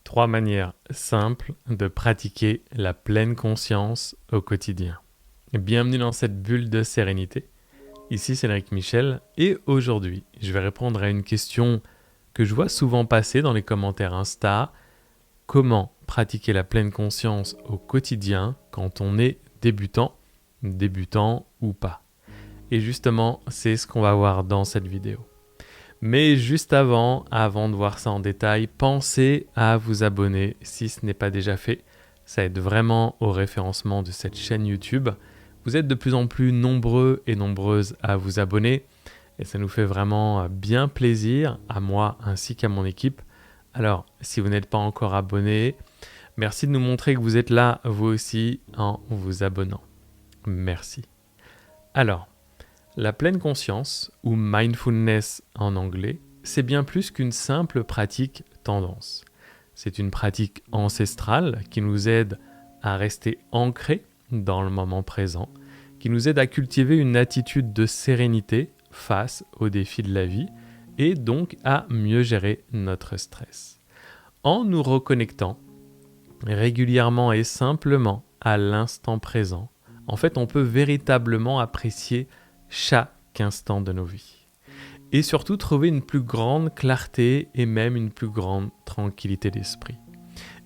3 manières simples de pratiquer la pleine conscience au quotidien. Bienvenue dans cette bulle de sérénité. Ici Cédric Michel et aujourd'hui, je vais répondre à une question que je vois souvent passer dans les commentaires Insta. Comment pratiquer la pleine conscience au quotidien quand on est débutant ou pas? Et justement, c'est ce qu'on va voir dans cette vidéo. Mais juste avant de voir ça en détail, pensez à vous abonner si ce n'est pas déjà fait. Ça aide vraiment au référencement de cette chaîne YouTube. Vous êtes de plus en plus nombreux et nombreuses à vous abonner et ça nous fait vraiment bien plaisir, à moi ainsi qu'à mon équipe. Alors, si vous n'êtes pas encore abonné, merci de nous montrer que vous êtes là, vous aussi, en vous abonnant. Merci. Alors, la pleine conscience, ou mindfulness en anglais, c'est bien plus qu'une simple pratique tendance. C'est une pratique ancestrale qui nous aide à rester ancrés dans le moment présent, qui nous aide à cultiver une attitude de sérénité face aux défis de la vie et donc à mieux gérer notre stress. En nous reconnectant régulièrement et simplement à l'instant présent, en fait, on peut véritablement apprécier chaque instant de nos vies. Et surtout trouver une plus grande clarté et même une plus grande tranquillité d'esprit.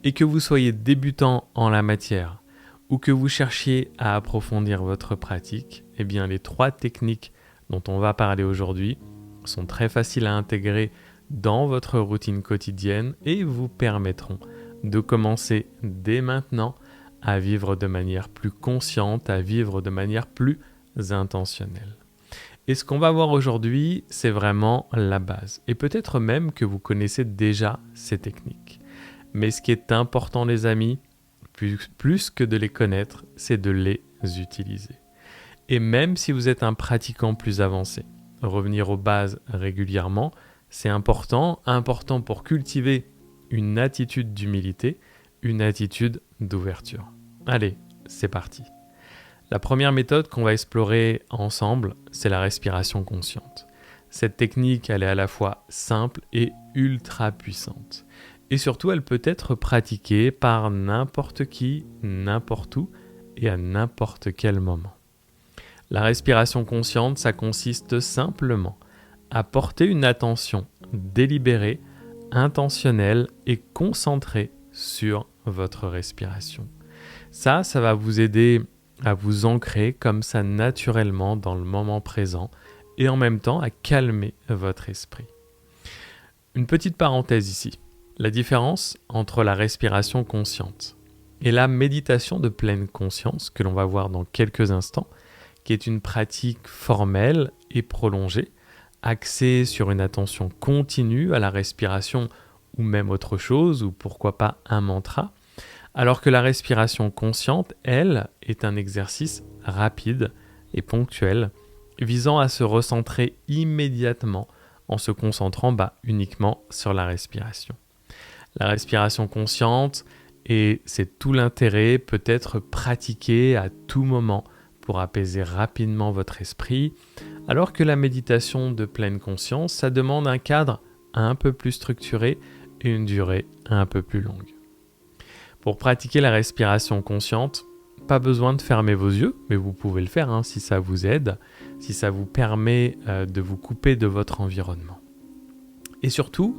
Et que vous soyez débutant en la matière ou que vous cherchiez à approfondir votre pratique, eh bien les 3 techniques dont on va parler aujourd'hui sont très faciles à intégrer dans votre routine quotidienne et vous permettront de commencer dès maintenant à vivre de manière plus consciente, à vivre de manière plus intentionnelle. Et ce qu'on va voir aujourd'hui, c'est vraiment la base. Et peut-être même que vous connaissez déjà ces techniques. Mais ce qui est important, les amis, plus que de les connaître, c'est de les utiliser. Et même si vous êtes un pratiquant plus avancé, revenir aux bases régulièrement, c'est important pour cultiver une attitude d'humilité, une attitude d'ouverture. Allez, c'est parti. La première méthode qu'on va explorer ensemble, c'est la respiration consciente. Cette technique, elle est à la fois simple et ultra puissante. Et surtout, elle peut être pratiquée par n'importe qui, n'importe où et à n'importe quel moment. La respiration consciente, ça consiste simplement à porter une attention délibérée, intentionnelle et concentrée sur votre respiration. Ça va vous aider à vous ancrer comme ça naturellement dans le moment présent et en même temps à calmer votre esprit. Une petite parenthèse ici. La différence entre la respiration consciente et la méditation de pleine conscience que l'on va voir dans quelques instants, qui est une pratique formelle et prolongée, axée sur une attention continue à la respiration ou même autre chose, ou pourquoi pas un mantra, alors que la respiration consciente, elle, est un exercice rapide et ponctuel, visant à se recentrer immédiatement en se concentrant uniquement sur la respiration. La respiration consciente, et c'est tout l'intérêt, peut être pratiquée à tout moment pour apaiser rapidement votre esprit, alors que la méditation de pleine conscience, ça demande un cadre un peu plus structuré et une durée un peu plus longue. Pour pratiquer la respiration consciente, pas besoin de fermer vos yeux, mais vous pouvez le faire si ça vous aide, si ça vous permet de vous couper de votre environnement. Et surtout,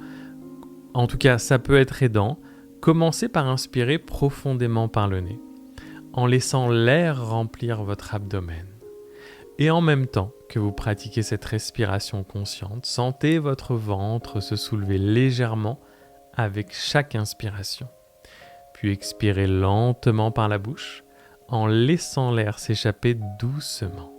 en tout cas ça peut être aidant, commencez par inspirer profondément par le nez, en laissant l'air remplir votre abdomen. Et en même temps que vous pratiquez cette respiration consciente, sentez votre ventre se soulever légèrement avec chaque inspiration. Puis expirez lentement par la bouche en laissant l'air s'échapper doucement.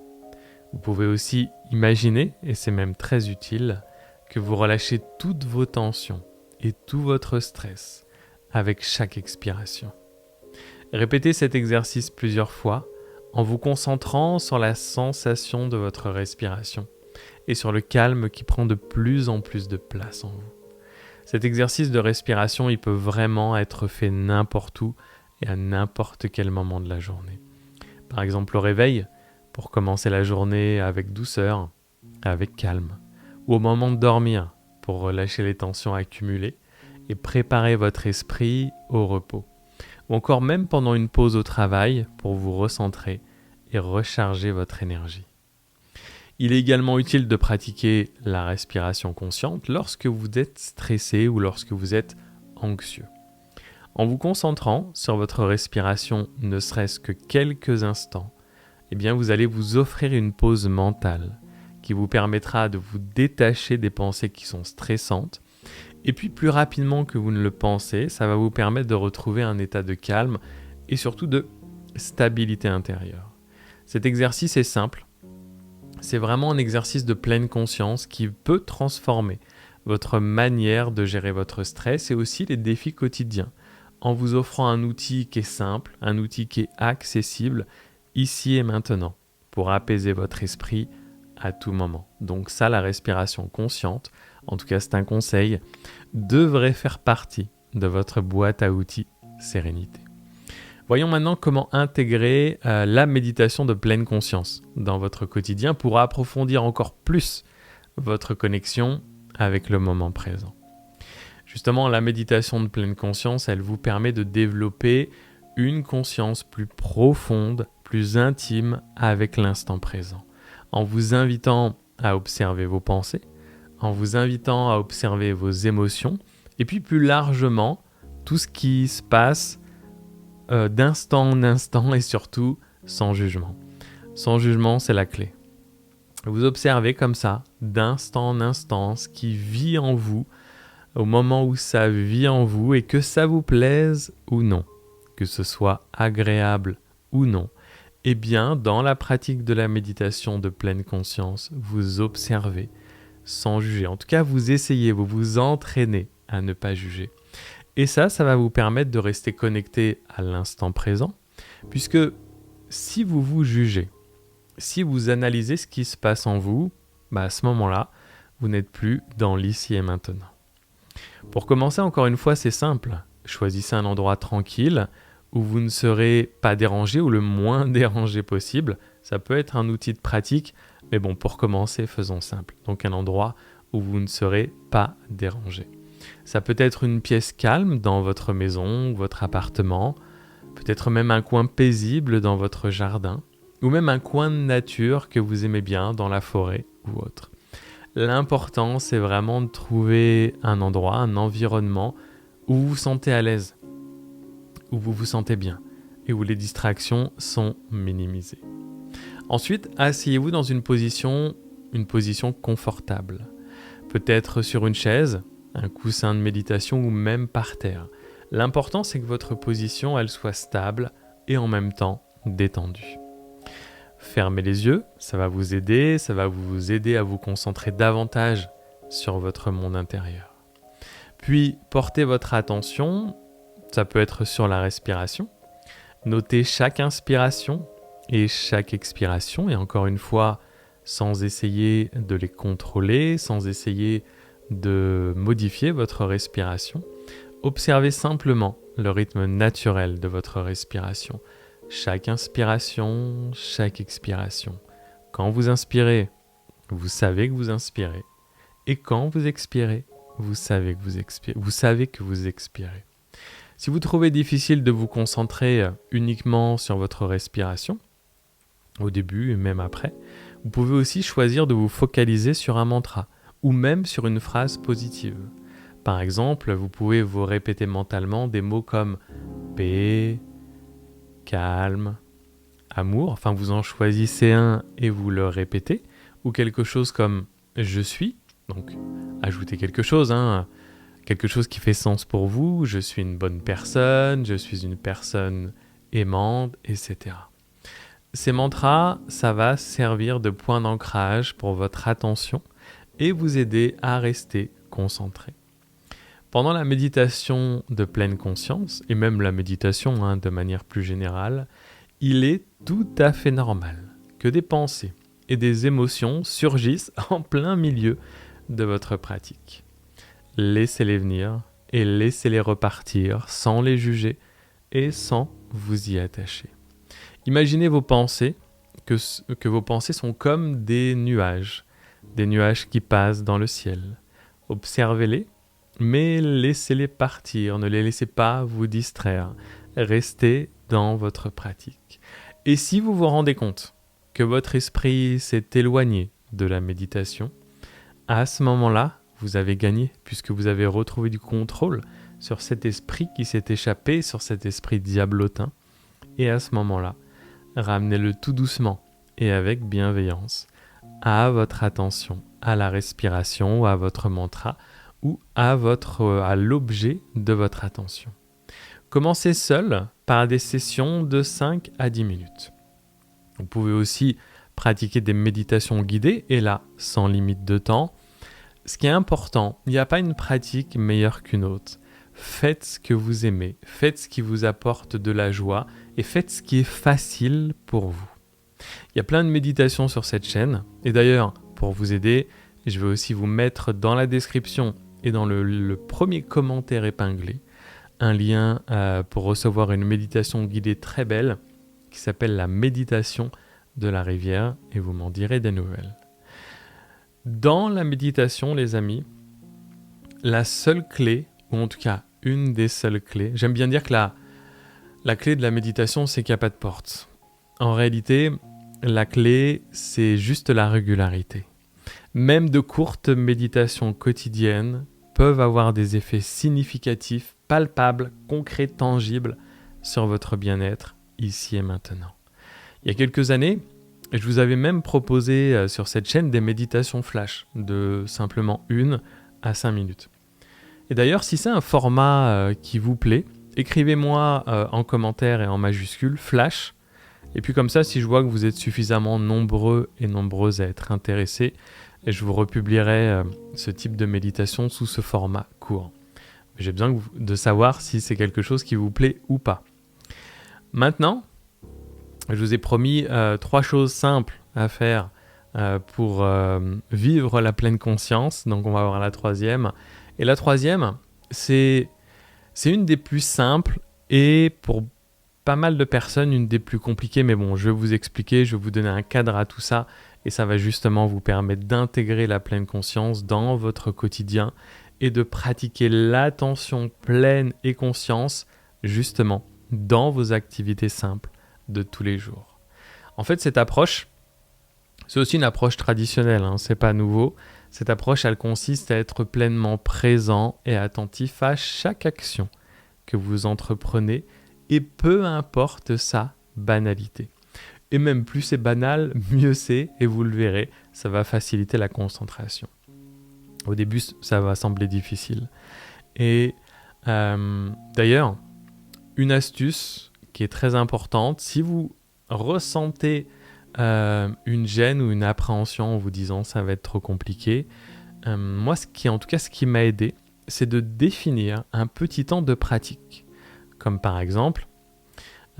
Vous pouvez aussi imaginer, et c'est même très utile, que vous relâchez toutes vos tensions et tout votre stress avec chaque expiration. Répétez cet exercice plusieurs fois en vous concentrant sur la sensation de votre respiration et sur le calme qui prend de plus en plus de place en vous. Cet exercice de respiration, il peut vraiment être fait n'importe où et à n'importe quel moment de la journée. Par exemple au réveil, pour commencer la journée avec douceur, avec calme, ou au moment de dormir, pour relâcher les tensions accumulées, et préparer votre esprit au repos. Ou encore même pendant une pause au travail pour vous recentrer et recharger votre énergie. Il est également utile de pratiquer la respiration consciente lorsque vous êtes stressé ou lorsque vous êtes anxieux. En vous concentrant sur votre respiration ne serait-ce que quelques instants, eh bien vous allez vous offrir une pause mentale qui vous permettra de vous détacher des pensées qui sont stressantes. Et puis plus rapidement que vous ne le pensez, ça va vous permettre de retrouver un état de calme et surtout de stabilité intérieure. Cet exercice est simple. C'est vraiment un exercice de pleine conscience qui peut transformer votre manière de gérer votre stress et aussi les défis quotidiens en vous offrant un outil qui est simple, un outil qui est accessible ici et maintenant pour apaiser votre esprit à tout moment. Donc ça, la respiration consciente, en tout cas c'est un conseil, devrait faire partie de votre boîte à outils sérénité. Voyons maintenant comment intégrer la méditation de pleine conscience dans votre quotidien pour approfondir encore plus votre connexion avec le moment présent. Justement, la méditation de pleine conscience, elle vous permet de développer une conscience plus profonde, plus intime avec l'instant présent, en vous invitant à observer vos pensées, en vous invitant à observer vos émotions, et puis plus largement, tout ce qui se passe d'instant en instant et surtout sans jugement. Sans jugement, c'est la clé. Vous observez comme ça, d'instant en instant, ce qui vit en vous, au moment où ça vit en vous et que ça vous plaise ou non, que ce soit agréable ou non. Eh bien, dans la pratique de la méditation de pleine conscience, vous observez sans juger. En tout cas, vous essayez, vous vous entraînez à ne pas juger. Et ça va vous permettre de rester connecté à l'instant présent, puisque si vous vous jugez, si vous analysez ce qui se passe en vous, à ce moment-là, vous n'êtes plus dans l'ici et maintenant. Pour commencer, encore une fois, c'est simple. Choisissez un endroit tranquille où vous ne serez pas dérangé ou le moins dérangé possible. Ça peut être un outil de pratique, mais bon, pour commencer, faisons simple. Donc un endroit où vous ne serez pas dérangé. Ça peut être une pièce calme dans votre maison ou votre appartement, peut-être même un coin paisible dans votre jardin, ou même un coin de nature que vous aimez bien dans la forêt ou autre. L'important, c'est vraiment de trouver un endroit, un environnement où vous vous sentez à l'aise, où vous vous sentez bien et où les distractions sont minimisées. Ensuite, asseyez-vous dans une position confortable. Peut-être sur une chaise, un coussin de méditation ou même par terre. L'important, c'est que votre position, elle soit stable et en même temps détendue. Fermez les yeux, ça va vous aider à vous concentrer davantage sur votre monde intérieur. Puis, portez votre attention, ça peut être sur la respiration. Notez chaque inspiration et chaque expiration, et encore une fois, sans essayer de les contrôler, sans essayer de modifier votre respiration. Observez simplement le rythme naturel de votre respiration. Chaque inspiration, chaque expiration. Quand vous inspirez, vous savez que vous inspirez. Et quand vous expirez, vous savez que vous expirez. Si vous trouvez difficile de vous concentrer uniquement sur votre respiration, au début et même après, vous pouvez aussi choisir de vous focaliser sur un mantra ou même sur une phrase positive. Par exemple, vous pouvez vous répéter mentalement des mots comme paix, calme, amour, enfin vous en choisissez un et vous le répétez, ou quelque chose comme je suis, donc ajoutez quelque chose, quelque chose qui fait sens pour vous, je suis une bonne personne, je suis une personne aimante, etc. Ces mantras, ça va servir de point d'ancrage pour votre attention et vous aider à rester concentré. Pendant la méditation de pleine conscience, et même la méditation de manière plus générale, il est tout à fait normal que des pensées et des émotions surgissent en plein milieu de votre pratique. Laissez-les venir et laissez-les repartir sans les juger et sans vous y attacher. Imaginez vos pensées, que vos pensées sont comme des nuages qui passent dans le ciel. Observez-les mais laissez-les partir, ne les laissez pas vous distraire. Restez dans votre pratique. Et si vous vous rendez compte que votre esprit s'est éloigné de la méditation, à ce moment-là, vous avez gagné puisque vous avez retrouvé du contrôle sur cet esprit qui s'est échappé, sur cet esprit diablotin. Et à ce moment-là, ramenez-le tout doucement et avec bienveillance à votre attention, à la respiration, à votre mantra ou à l'objet de votre attention. Commencez seul par des sessions de 5 à 10 minutes. Vous pouvez aussi pratiquer des méditations guidées et là, sans limite de temps. Ce qui est important, il n'y a pas une pratique meilleure qu'une autre. Faites ce que vous aimez, faites ce qui vous apporte de la joie et faites ce qui est facile pour vous. Il y a plein de méditations sur cette chaîne et d'ailleurs, pour vous aider, je vais aussi vous mettre dans la description et dans le premier commentaire épinglé un lien pour recevoir une méditation guidée très belle qui s'appelle la méditation de la rivière et vous m'en direz des nouvelles. Dans la méditation, les amis, la seule clé, ou en tout cas une des seules clés, j'aime bien dire que la clé de la méditation, c'est qu'il n'y a pas de porte. En réalité, la clé, c'est juste la régularité. Même de courtes méditations quotidiennes peuvent avoir des effets significatifs, palpables, concrets, tangibles sur votre bien-être ici et maintenant. Il y a quelques années, je vous avais même proposé sur cette chaîne des méditations flash de simplement 1 à 5 minutes. Et d'ailleurs, si c'est un format qui vous plaît, écrivez-moi en commentaire et en majuscule flash. Et puis comme ça, si je vois que vous êtes suffisamment nombreux et nombreuses à être intéressés, je vous republierai ce type de méditation sous ce format court. J'ai besoin de savoir si c'est quelque chose qui vous plaît ou pas. Maintenant, je vous ai promis 3 choses simples à faire pour vivre la pleine conscience. Donc on va voir la troisième. Et la troisième, c'est une des plus simples et pour pas mal de personnes, une des plus compliquées. Mais bon, je vais vous expliquer, je vais vous donner un cadre à tout ça. Et ça va justement vous permettre d'intégrer la pleine conscience dans votre quotidien et de pratiquer l'attention pleine et conscience justement dans vos activités simples de tous les jours. En fait, cette approche, c'est aussi une approche traditionnelle, c'est pas nouveau. Cette approche, elle consiste à être pleinement présent et attentif à chaque action que vous entreprenez et peu importe sa banalité. Et même plus c'est banal, mieux c'est, et vous le verrez, ça va faciliter la concentration. Au début, ça va sembler difficile. Et d'ailleurs, une astuce qui est très importante, si vous ressentez une gêne ou une appréhension en vous disant ça va être trop compliqué, moi, ce qui m'a aidé, c'est de définir un petit temps de pratique. Comme par exemple,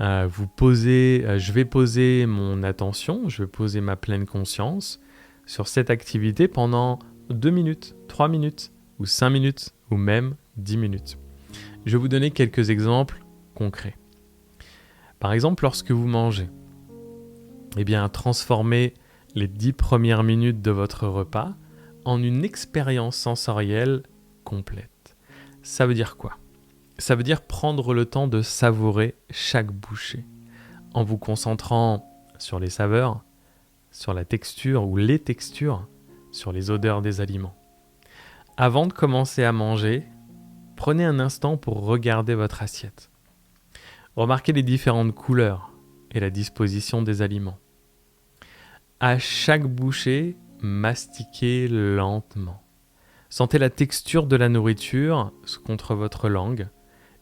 je vais poser mon attention, je vais poser ma pleine conscience sur cette activité pendant 2 minutes, 3 minutes, ou 5 minutes, ou même 10 minutes. Je vais vous donner quelques exemples concrets. Par exemple, lorsque vous mangez, transformez les 10 premières minutes de votre repas en une expérience sensorielle complète. Ça veut dire quoi ? Ça veut dire prendre le temps de savourer chaque bouchée, en vous concentrant sur les saveurs, sur la texture ou les textures, sur les odeurs des aliments. Avant de commencer à manger, prenez un instant pour regarder votre assiette. Remarquez les différentes couleurs et la disposition des aliments. À chaque bouchée, mastiquez lentement. Sentez la texture de la nourriture contre votre langue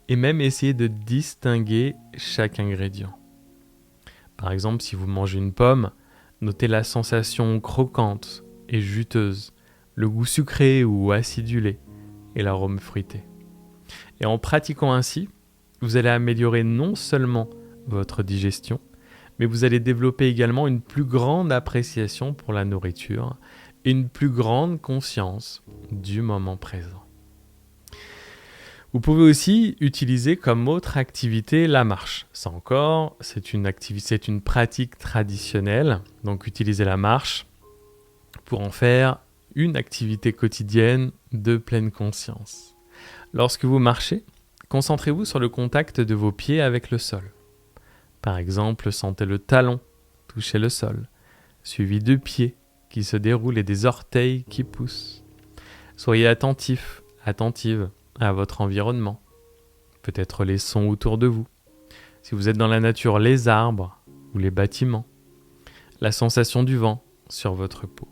et même essayez de distinguer chaque ingrédient. Par exemple, si vous mangez une pomme, notez la sensation croquante et juteuse, le goût sucré ou acidulé et l'arôme fruité. Et en pratiquant ainsi, vous allez améliorer non seulement votre digestion, mais vous allez développer également une plus grande appréciation pour la nourriture et une plus grande conscience du moment présent. Vous pouvez aussi utiliser comme autre activité la marche. Ça encore, c'est une pratique traditionnelle. Donc utilisez la marche pour en faire une activité quotidienne de pleine conscience. Lorsque vous marchez, concentrez-vous sur le contact de vos pieds avec le sol. Par exemple, sentez le talon toucher le sol, suivi de pieds qui se déroulent et des orteils qui poussent. Soyez attentif, attentive à votre environnement, peut-être les sons autour de vous. Si vous êtes dans la nature, les arbres ou les bâtiments, la sensation du vent sur votre peau.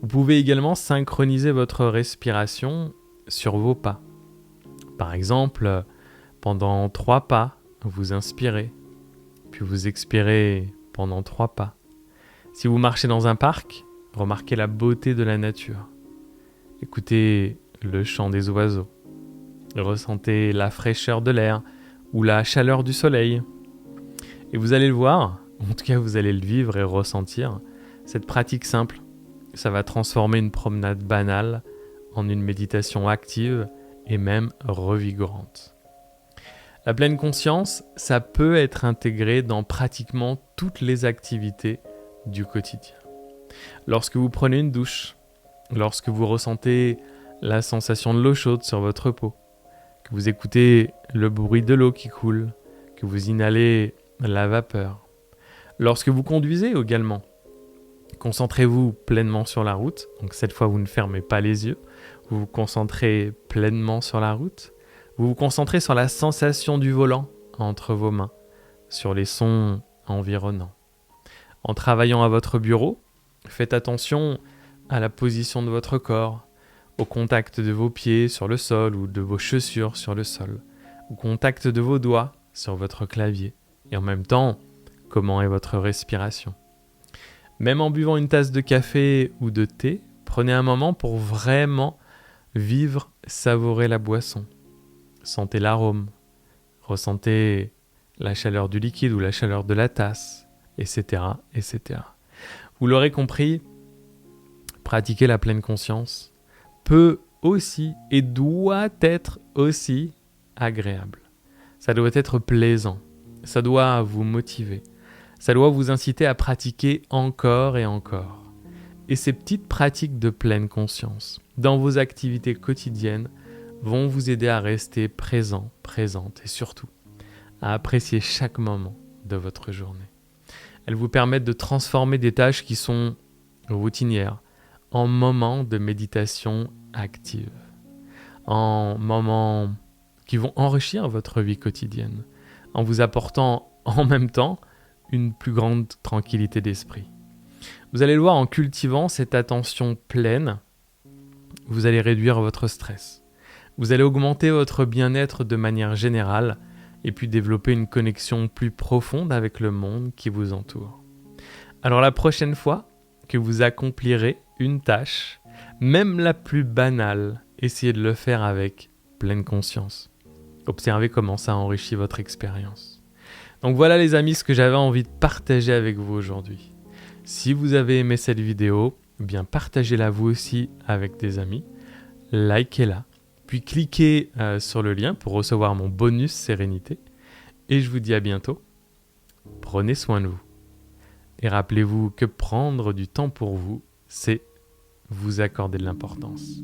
Vous pouvez également synchroniser votre respiration sur vos pas. Par exemple, pendant 3 pas, vous inspirez, puis vous expirez pendant 3 pas. Si vous marchez dans un parc, remarquez la beauté de la nature. Écoutez le chant des oiseaux. Ressentez la fraîcheur de l'air ou la chaleur du soleil. Et vous allez le voir, en tout cas vous allez le vivre et ressentir, cette pratique simple, ça va transformer une promenade banale en une méditation active et même revigorante. La pleine conscience, ça peut être intégré dans pratiquement toutes les activités du quotidien. Lorsque vous prenez une douche, lorsque vous ressentez la sensation de l'eau chaude sur votre peau, que vous écoutez le bruit de l'eau qui coule, que vous inhalez la vapeur. Lorsque vous conduisez également, concentrez-vous pleinement sur la route. Donc cette fois, vous ne fermez pas les yeux. Vous vous concentrez pleinement sur la route. Vous vous concentrez sur la sensation du volant entre vos mains, sur les sons environnants. En travaillant à votre bureau, faites attention à la position de votre corps, au contact de vos pieds sur le sol ou de vos chaussures sur le sol, au contact de vos doigts sur votre clavier. Et en même temps, comment est votre respiration? Même en buvant une tasse de café ou de thé, prenez un moment pour vraiment vivre, savourer la boisson. Sentez l'arôme, ressentez la chaleur du liquide ou la chaleur de la tasse, etc., etc. Vous l'aurez compris, pratiquer la pleine conscience peut aussi et doit être aussi agréable. Ça doit être plaisant, ça doit vous motiver, ça doit vous inciter à pratiquer encore et encore. Et ces petites pratiques de pleine conscience dans vos activités quotidiennes vont vous aider à rester présent, présente et surtout à apprécier chaque moment de votre journée. Elles vous permettent de transformer des tâches qui sont routinières en moments de méditation active, en moments qui vont enrichir votre vie quotidienne, en vous apportant en même temps une plus grande tranquillité d'esprit. Vous allez le voir, en cultivant cette attention pleine, vous allez réduire votre stress. Vous allez augmenter votre bien-être de manière générale et puis développer une connexion plus profonde avec le monde qui vous entoure. Alors la prochaine fois que vous accomplirez une tâche, même la plus banale, essayez de le faire avec pleine conscience. Observez comment ça enrichit votre expérience. Donc voilà les amis, ce que j'avais envie de partager avec vous aujourd'hui. Si vous avez aimé cette vidéo, eh bien partagez-la vous aussi avec des amis, likez-la, puis cliquez sur le lien pour recevoir mon bonus sérénité. Et je vous dis à bientôt. Prenez soin de vous. Et rappelez-vous que prendre du temps pour vous, c'est vous accorder de l'importance.